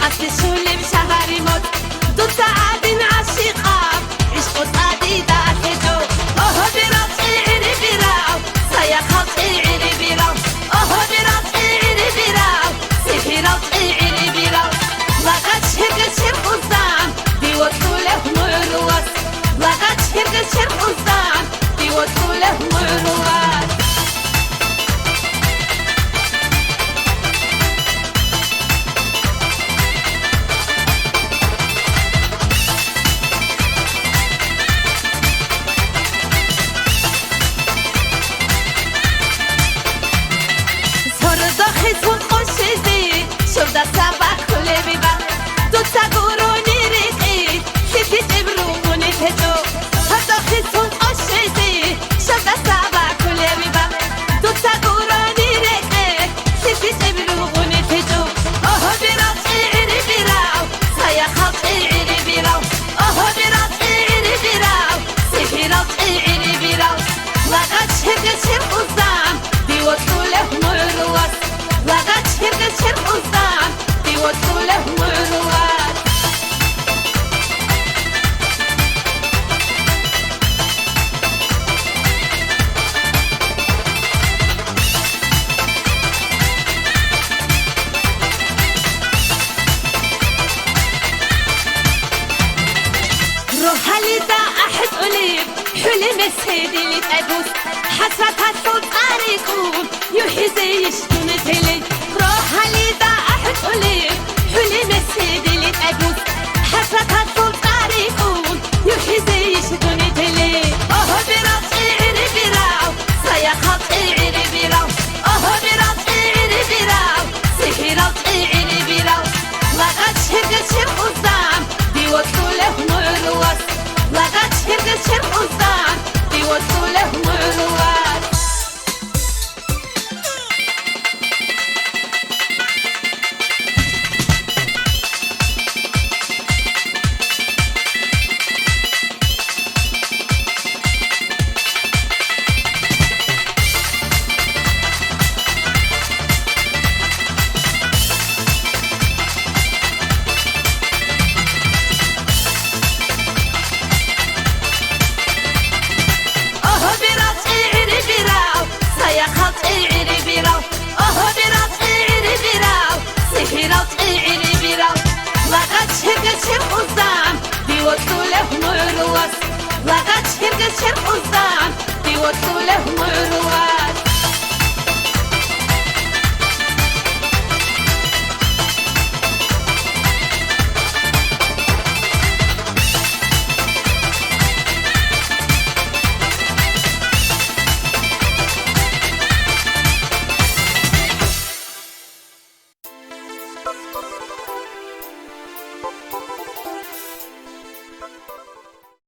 أصل شولم شهري موت دو ساعات عشيقة عشقت قديدة تجو أوه براسي عيني براو سيا خلقي عيني براو أوه براسي عيني براو سيفي راسي عيني براو لقد شهرت شرق الزام دي وصوله مرواس لقد شهرت شرق الزام دي وصوله مرواس شوفدا سبا كله بيبا دو تاغوروني ريقي سيتي تبروني تجو هدا خيسون قشيزي شوفدا سبا كله بيبا دو تاغوروني ريقي سيتي تبروني تجو اوه براسي عيني براو سايا خلقي عيني براو اوه براسي عيني براو سيفي راسي عيني براو لقد شهرت شرق الزام دي وصوله مرواس لقد شهرت شرق الزام دي وصوله مرواس روحها اللي أحد قليب حلم السيد اللي تأبوس حسرتها صوت يكون يوحي زي شتون تلي روحها اللي أحد قليب حلم السيد اللي تأبوس حسرتها صوت يكون يوحي زي شتون تلي اوه براسي عيني براو سيا خلقي عيني براو اوه براسي عيني براو سيحي راسي عيني براو لقد شهرت شرق الزام دي وصوله مرواس لقد شهرت شرق الزام دي وصوله مرواس لقد شهرت شرق الزام دي وصوله مرواس لقد شهرت شرق الزام دي وصوله مرواس